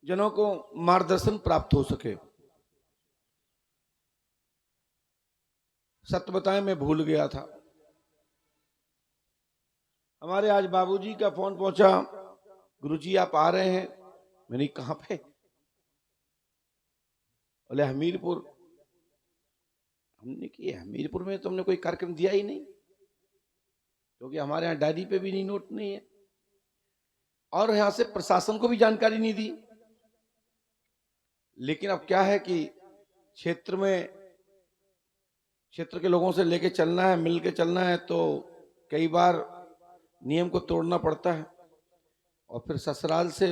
जनों को मार्गदर्शन प्राप्त हो सके। सत्य बताएं, मैं भूल गया था। हमारे आज बाबूजी का फोन पहुंचा, गुरुजी आप आ रहे हैं। मैंने कहां पे? बोले हमीरपुर। हमने कि हमीरपुर में तुमने कोई कार्यक्रम दिया ही नहीं, क्योंकि हमारे यहाँ डायरी पे भी नहीं, नोट नहीं है, और यहां से प्रशासन को भी जानकारी नहीं दी। लेकिन अब क्या है कि क्षेत्र के लोगों से लेके चलना है, मिल के चलना है, तो कई बार नियम को तोड़ना पड़ता है। और फिर ससुराल से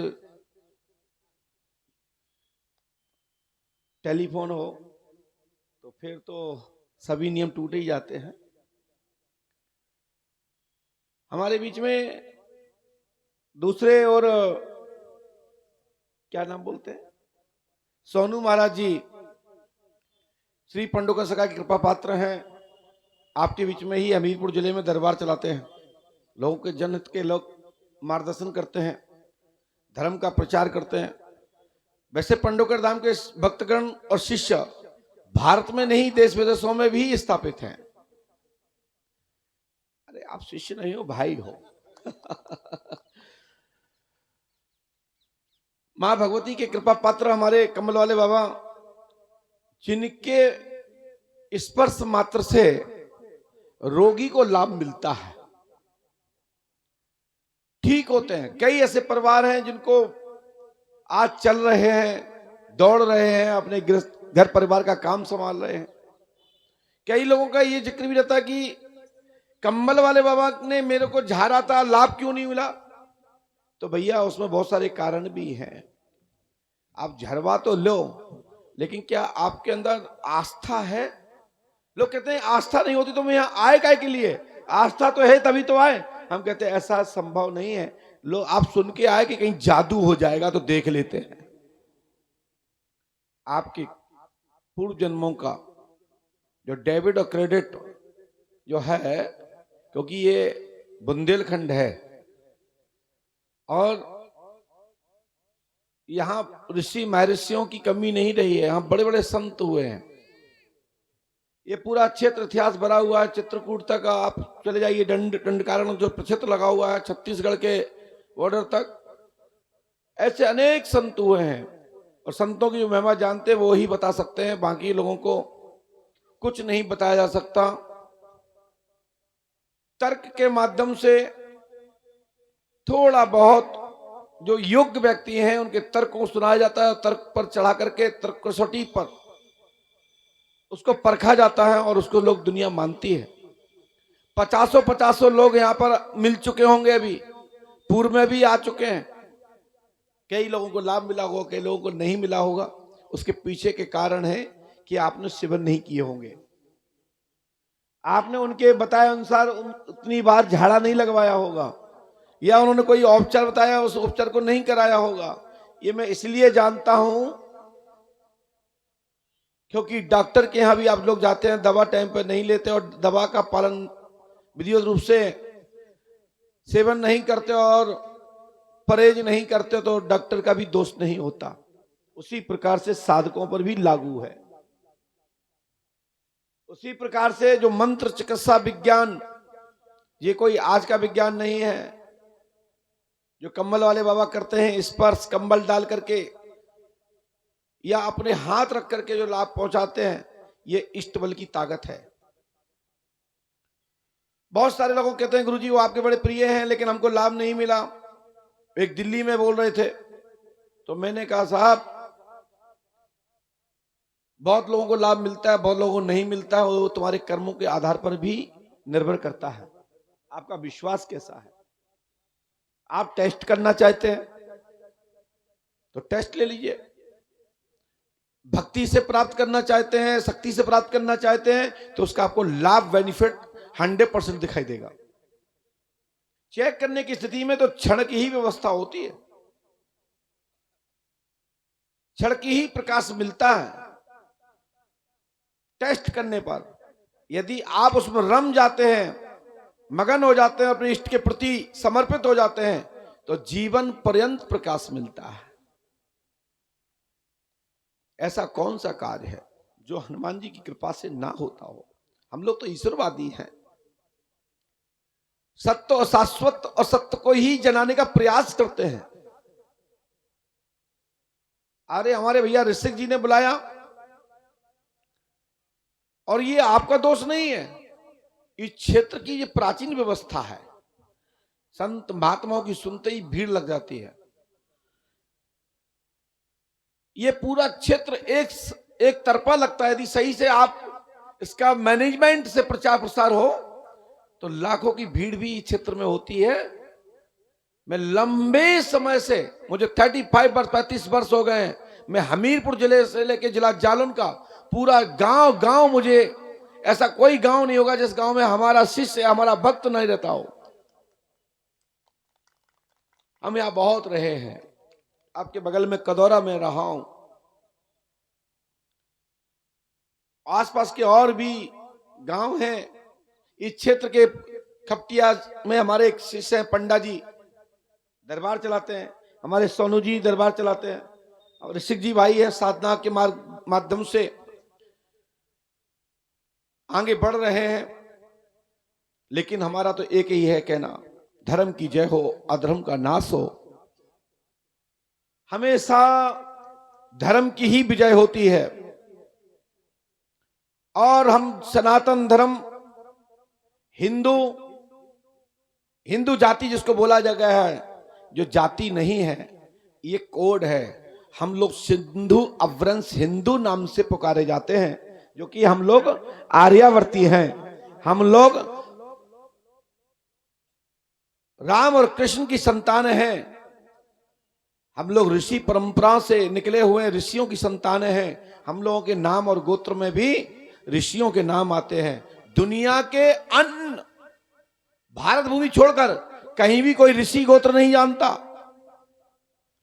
टेलीफोन हो तो फिर तो सभी नियम टूटे ही जाते हैं। हमारे बीच में दूसरे और क्या नाम बोलते हैं, सोनू महाराज जी श्री पंडोकर सखा की कृपा पात्र हैं। आपके बीच में ही हमीरपुर जिले में दरबार चलाते हैं, लोगों के जनहित के लोग मार्गदर्शन करते हैं, धर्म का प्रचार करते हैं। वैसे पंडोकर धाम के भक्तगण और शिष्य भारत में नहीं, देश विदेशों में भी स्थापित हैं। अरे आप शिष्य नहीं हो, भाई हो। मां भगवती के कृपा पात्र हमारे कमल वाले बाबा, जिनके स्पर्श मात्र से रोगी को लाभ मिलता है, ठीक होते हैं। कई ऐसे परिवार हैं जिनको आज चल रहे हैं, दौड़ रहे हैं, अपने घर परिवार का काम संभाल रहे हैं। कई लोगों का ये जिक्र भी रहता है कि कम्बल वाले बाबा ने मेरे को झाड़ा था, लाभ क्यों नहीं मिला? तो भैया उसमें बहुत सारे कारण भी हैं। आप झरवा तो लो, लेकिन क्या आपके अंदर आस्था है? लोग कहते हैं आस्था नहीं होती तो मैं यहाँ आए काय के लिए? आस्था तो है तभी तो आए। हम कहते हैं ऐसा संभव नहीं है। लो, आप सुन के आए कि कहीं जादू हो जाएगा तो देख लेते हैं। आपके पूर्व जन्मों का जो डेबिट और क्रेडिट जो है, क्योंकि ये बुंदेलखंड है और यहां ऋषि महर्षियों की कमी नहीं रही है, यहां बड़े बड़े संत हुए हैं। ये पूरा क्षेत्र इतिहास भरा हुआ है। चित्रकूट तक आप चले जाइए, दंडकारण्य जो क्षेत्र लगा हुआ है, छत्तीसगढ़ के बॉर्डर तक ऐसे अनेक संत हुए हैं। और संतों की जो महिमा जानते हैं वो ही बता सकते हैं, बाकी लोगों को कुछ नहीं बताया जा सकता। तर्क के माध्यम से थोड़ा बहुत जो योग्य व्यक्ति हैं उनके तर्क को सुनाया जाता है, तर्क पर चढ़ा करके, तर्क कसौटी पर उसको परखा जाता है और उसको लोग दुनिया मानती है। पचासों लोग यहाँ पर मिल चुके होंगे, अभी पूर्व में भी आ चुके हैं। कई लोगों को लाभ मिला होगा, कई लोगों को नहीं मिला होगा। उसके पीछे के कारण है कि आपने शिविर नहीं किए होंगे, आपने उनके बताए अनुसार उतनी बार झाड़ा नहीं लगवाया होगा, या उन्होंने कोई उपचार बताया उस उपचार को नहीं कराया होगा। ये मैं इसलिए जानता हूं क्योंकि डॉक्टर के यहां भी आप लोग जाते हैं, दवा टाइम पर नहीं लेते और दवा का पालन विधिवत रूप से सेवन नहीं करते और परहेज नहीं करते, तो डॉक्टर का भी दोष नहीं होता। उसी प्रकार से साधकों पर भी लागू है। उसी प्रकार से जो मंत्र चिकित्सा विज्ञान, ये कोई आज का विज्ञान नहीं है। जो कंबल वाले बाबा करते हैं, स्पर्श कंबल डाल करके या अपने हाथ रख करके जो लाभ पहुंचाते हैं, ये इष्ट बल की ताकत है। बहुत सारे लोग कहते हैं गुरुजी वो आपके बड़े प्रिय हैं लेकिन हमको लाभ नहीं मिला। एक दिल्ली में बोल रहे थे, तो मैंने कहा साहब बहुत लोगों को लाभ मिलता है, बहुत लोगों को नहीं मिलता है, वो तुम्हारे कर्मों के आधार पर भी निर्भर करता है। आपका विश्वास कैसा है? आप टेस्ट करना चाहते हैं तो टेस्ट ले लीजिए। भक्ति से प्राप्त करना चाहते हैं, शक्ति से प्राप्त करना चाहते हैं, तो उसका आपको लाभ बेनिफिट 100% दिखाई देगा। चेक करने की स्थिति में तो क्षण की ही व्यवस्था होती है, क्षण की ही प्रकाश मिलता है। टेस्ट करने पर यदि आप उसमें रम जाते हैं, मगन हो जाते हैं, अपने इष्ट के प्रति समर्पित हो जाते हैं, तो जीवन पर्यंत प्रकाश मिलता है। ऐसा कौन सा कार्य है जो हनुमान जी की कृपा से ना होता हो। हम लोग तो ईश्वरवादी हैं, सत्य और शाश्वत और सत्य को ही जनाने का प्रयास करते हैं। अरे हमारे भैया ऋषिक जी ने बुलाया, और ये आपका दोष नहीं है, इस क्षेत्र की ये प्राचीन व्यवस्था है। संत महात्माओं की सुनते ही भीड़ लग जाती है। ये पूरा क्षेत्र एक तरफा लगता है। यदि सही से आप इसका मैनेजमेंट से प्रचार प्रसार हो तो लाखों की भीड़ भी इस क्षेत्र में होती है। मैं लंबे समय से, मुझे 35 वर्ष हो गए हैं, मैं हमीरपुर जिले से लेके जिला जालौन का पूरा गांव गांव, मुझे ऐसा कोई गांव नहीं होगा जिस गांव में हमारा शिष्य हमारा भक्त नहीं रहता हो। हम यहां बहुत रहे हैं, आपके बगल में कदौरा में रहा हूं, आसपास के और भी गांव हैं। इस क्षेत्र के खपटिया में हमारे एक शिष्य हैं, पंडा जी दरबार चलाते हैं, हमारे सोनू जी दरबार चलाते हैं, और ऋषिक जी भाई है, साधना के माध्यम से आगे बढ़ रहे हैं। लेकिन हमारा तो एक ही है कहना, धर्म की जय हो, अधर्म का नाश हो। हमेशा धर्म की ही विजय होती है, और हम सनातन धर्म हिंदू जाति जिसको बोला जा गया है, जो जाति नहीं है, ये कोड है। हम लोग सिंधु अवरंश हिंदू नाम से पुकारे जाते हैं, जो कि हम लोग आर्यावर्ती हैं। हम लोग राम और कृष्ण की संतान हैं। हम लोग ऋषि परंपरा से निकले हुए ऋषियों की संतान हैं। हम लोगों के नाम और गोत्र में भी ऋषियों के नाम आते हैं। दुनिया के अन्य भारत भूमि छोड़कर कहीं भी कोई ऋषि गोत्र नहीं जानता,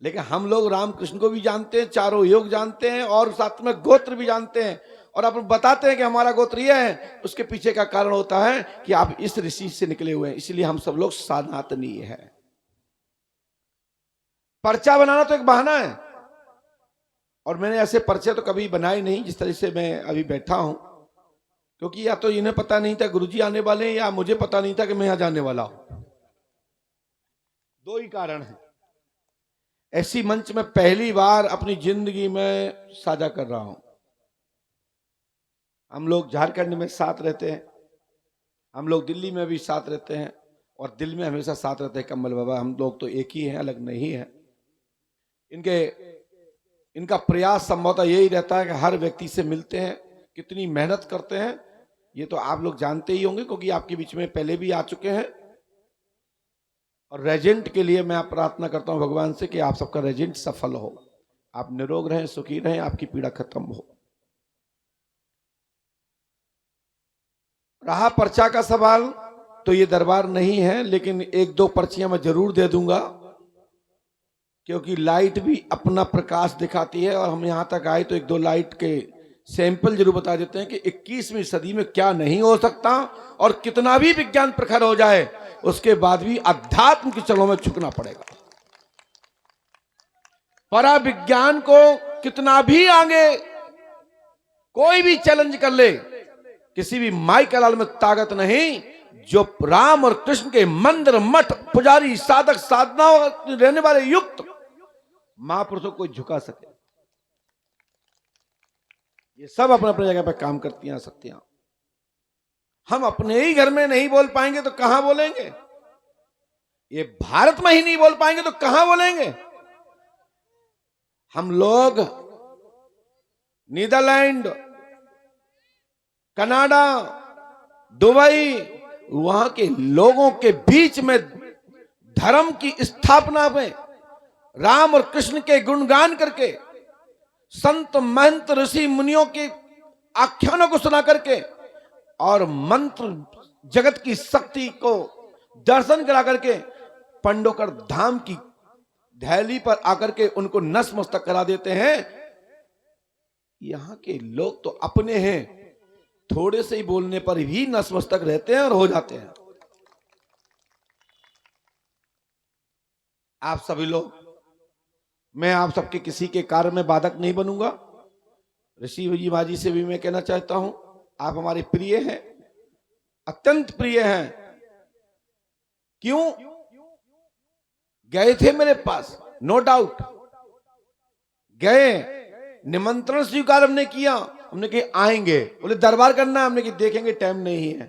लेकिन हम लोग राम कृष्ण को भी जानते हैं, चारों योग जानते हैं, और साथ में गोत्र भी जानते हैं, और आप बताते हैं कि हमारा गोत्र यह है। उसके पीछे का कारण होता है कि आप इस ऋषि से निकले हुए हैं, इसलिए हम सब लोग सनातनी है। पर्चा बनाना तो एक बहाना है, और मैंने ऐसे पर्चे तो कभी बनाए नहीं जिस तरह से मैं अभी बैठा हूं, क्योंकि या तो इन्हें पता नहीं था गुरुजी आने वाले हैं, या मुझे पता नहीं था कि मैं यहां जाने वाला हूं। दो ही कारण है। ऐसी मंच में पहली बार अपनी जिंदगी में साझा कर रहा हूं। हम लोग झारखंड में साथ रहते हैं, हम लोग दिल्ली में भी साथ रहते हैं, और दिल में हमेशा साथ रहते हैं कम्बल बाबा। हम लोग तो एक ही हैं, अलग नहीं है। इनका प्रयास संभवतः यही रहता है कि हर व्यक्ति से मिलते हैं, कितनी मेहनत करते हैं ये तो आप लोग जानते ही होंगे, क्योंकि आपके बीच में पहले भी आ चुके हैं। और रेजेंट के लिए मैं प्रार्थना करता हूं भगवान से कि आप सबका रेजेंट सफल हो, आप निरोग रहें, सुखी रहें, आपकी पीड़ा खत्म हो। रहा पर्चा का सवाल, तो ये दरबार नहीं है, लेकिन एक दो पर्चियां मैं जरूर दे दूंगा, क्योंकि लाइट भी अपना प्रकाश दिखाती है। और हम यहां तक आए तो एक दो लाइट के सैंपल जरूर बता देते हैं कि 21वीं सदी में क्या नहीं हो सकता, और कितना भी विज्ञान प्रखर हो जाए उसके बाद भी अध्यात्म की चलों में झुकना पड़ेगा। परा विज्ञान को कितना भी आगे कोई भी चैलेंज कर ले, किसी भी माई कलाल में ताकत नहीं जो राम और कृष्ण के मंदिर मठ पुजारी साधक साधना रहने वाले युक्त महापुरुषों को झुका सके। ये सब अपने अपने जगह पर काम करती हैं शक्तियां। हम अपने ही घर में नहीं बोल पाएंगे तो कहां बोलेंगे? ये भारत में ही नहीं बोल पाएंगे तो कहां बोलेंगे? हम लोग नीदरलैंड, कनाडा, दुबई, वहां के लोगों के बीच में धर्म की स्थापना में राम और कृष्ण के गुणगान करके, संत महंत ऋषि मुनियों के आख्यानों को सुना करके, और मंत्र जगत की शक्ति को दर्शन करा करके पंडोकर धाम की धैली पर आकर के उनको नतमस्तक करा देते हैं। यहां के लोग तो अपने हैं, थोड़े से ही बोलने पर भी नतमस्तक रहते हैं और हो जाते हैं। आप सभी लोग, मैं आप सबके किसी के कार्य में बाधक नहीं बनूंगा। ऋषि जी माजी से भी मैं कहना चाहता हूं, आप हमारे प्रिय हैं, अत्यंत प्रिय हैं। क्यों गए थे मेरे पास? नो डाउट गए, निमंत्रण स्वीकार हमने किया, हमने कहा आएंगे, बोले दरबार करना है, हमने कहा देखेंगे टाइम नहीं है।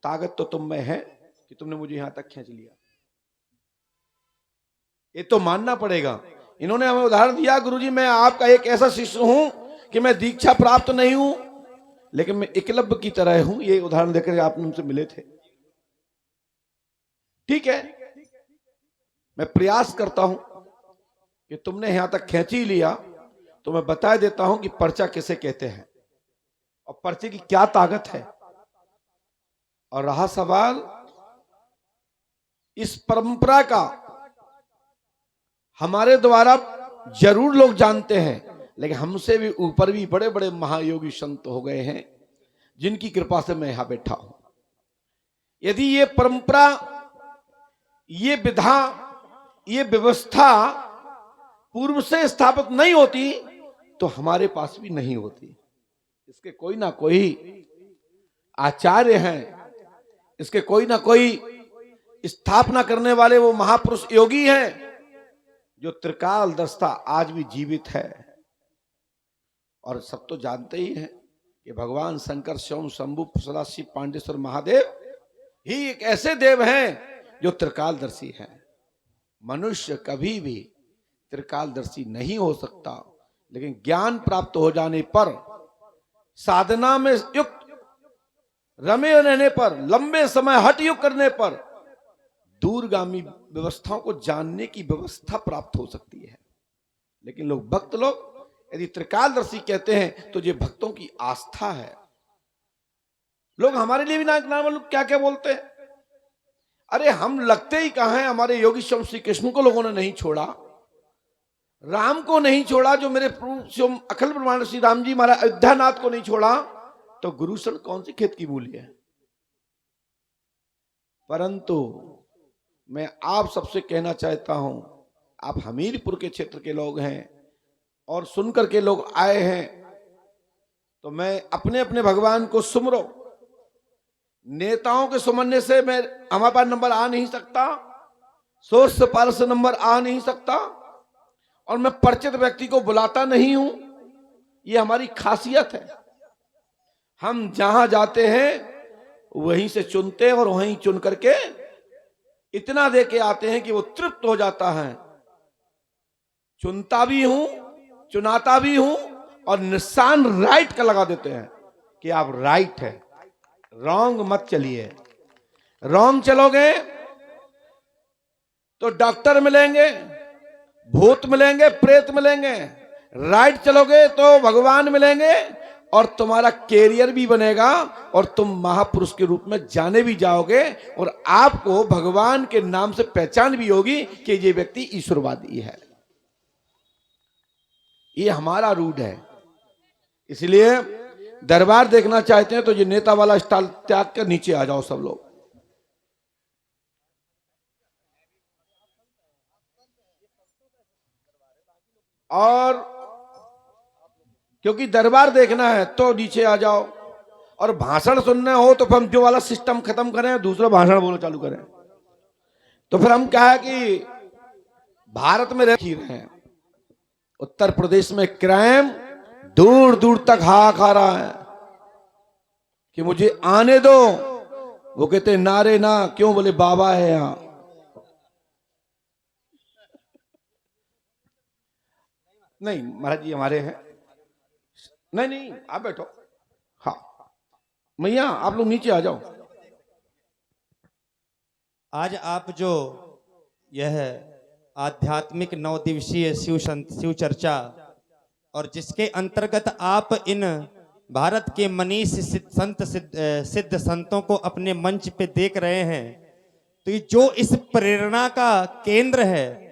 ताकत तो तुम में है कि तुमने मुझे यहां तक खींच लिया, ये तो मानना पड़ेगा। इन्होंने हमें उदाहरण दिया, गुरुजी मैं आपका एक ऐसा शिष्य हूं कि मैं दीक्षा प्राप्त नहीं हूं, लेकिन मैं एकलव्य की तरह हूं। ये उदाहरण देकर आप उनसे मिले थे। ठीक है, मैं प्रयास करता हूं कि तुमने यहां तक खींच ही लिया तो मैं बता देता हूं कि पर्चा किसे कहते हैं और पर्चे की क्या ताकत है। और रहा सवाल इस परंपरा का, हमारे द्वारा जरूर लोग जानते हैं, लेकिन हमसे भी ऊपर भी बड़े बड़े महायोगी संत हो गए हैं, जिनकी कृपा से मैं यहां बैठा हूं। यदि ये परंपरा, ये विधा, ये व्यवस्था पूर्व से स्थापित नहीं होती तो हमारे पास भी नहीं होती। इसके कोई ना कोई आचार्य हैं, इसके कोई ना कोई स्थापना करने वाले वो महापुरुष योगी हैं, जो त्रिकाल दर्शिता आज भी जीवित है। और सब तो जानते ही हैं कि भगवान शंकर, शिव, शंभु, सदाशिव, पांडेश्वर महादेव ही एक ऐसे देव हैं जो त्रिकालदर्शी हैं। मनुष्य कभी भी त्रिकालदर्शी नहीं हो सकता, लेकिन ज्ञान प्राप्त हो जाने पर, साधना में युक्त रमे रहने पर, लंबे समय हठ योग करने पर दूरगामी व्यवस्थाओं को जानने की व्यवस्था प्राप्त हो सकती है। लेकिन लोग, भक्त लोग यदि त्रिकालदर्शी कहते हैं तो ये भक्तों की आस्था है। लोग हमारे लिए भी ना मालूम क्या क्या बोलते हैं। अरे हम लगते ही कहां हैं? हमारे योगी श्री कृष्ण को लोगों ने नहीं छोड़ा, राम को नहीं छोड़ा, जो मेरे अखिल ब्रह्मांड श्री राम जी महाराज अयोध्यानाथ को नहीं छोड़ा, तो गुरुशरण कौन सी खेत की मूली है? परंतु मैं आप सबसे कहना चाहता हूं, आप हमीरपुर के क्षेत्र के लोग हैं और सुनकर के लोग आए हैं, तो मैं अपने अपने भगवान को सुमरो। नेताओं के सुमरने से मैं, हमारे पास नंबर आ नहीं सकता, सोर्स से पार से नंबर आ नहीं सकता, और मैं परिचित व्यक्ति को बुलाता नहीं हूं। ये हमारी खासियत है। हम जहां जाते हैं वहीं से चुनते हैं और वहीं चुन करके इतना दे के आते हैं कि वो तृप्त हो जाता है। चुनता भी हूं, चुनाता भी हूं, और निशान राइट का लगा देते हैं कि आप राइट है, रॉन्ग मत चलिए। रॉन्ग चलोगे तो डॉक्टर मिलेंगे, भूत मिलेंगे, प्रेत मिलेंगे। राइट चलोगे तो भगवान मिलेंगे और तुम्हारा कैरियर भी बनेगा और तुम महापुरुष के रूप में जाने भी जाओगे, और आपको भगवान के नाम से पहचान भी होगी कि ये व्यक्ति ईश्वरवादी है। ये हमारा रूट है। इसलिए दरबार देखना चाहते हैं तो ये नेता वाला स्टाइल त्याग कर नीचे आ जाओ सब लोग। और क्योंकि दरबार देखना है तो नीचे आ जाओ, और भाषण सुनने हो तो फिर हम जो वाला सिस्टम खत्म करें, दूसरा भाषण बोलना चालू करें। तो फिर हम क्या है कि भारत में रह रहे हैं, उत्तर प्रदेश में क्राइम दूर दूर तक हाहाकार रहा है कि मुझे आने दो। वो कहते नारे ना, क्यों? बोले बाबा है यहां। नहीं महाराज जी हमारे हैं। नहीं नहीं आप बैठो। हाँ मैया आप लोग नीचे आ जाओ। आज आप जो यह आध्यात्मिक 9 दिवसीय शिव चर्चा, और जिसके अंतर्गत आप इन भारत के मनीष सिद्ध संतों को अपने मंच पे देख रहे हैं, तो ये जो इस प्रेरणा का केंद्र है,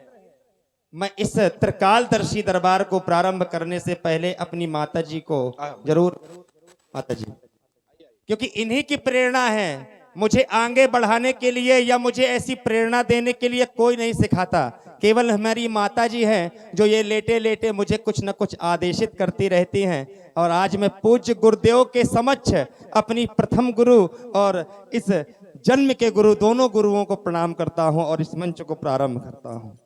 मैं इस त्रिकालदर्शी दरबार को प्रारंभ करने से पहले अपनी माताजी को जरूर, माताजी, क्योंकि इन्हीं की प्रेरणा है मुझे आगे बढ़ाने के लिए या मुझे ऐसी प्रेरणा देने के लिए कोई नहीं सिखाता। केवल हमारी माता जी हैं जो ये लेटे लेटे मुझे कुछ न कुछ आदेशित करती रहती हैं। और आज मैं पूज्य गुरुदेव के समक्ष अपनी प्रथम गुरु और इस जन्म के गुरु, दोनों गुरुओं को प्रणाम करता हूं और इस मंच को प्रारंभ करता हूं।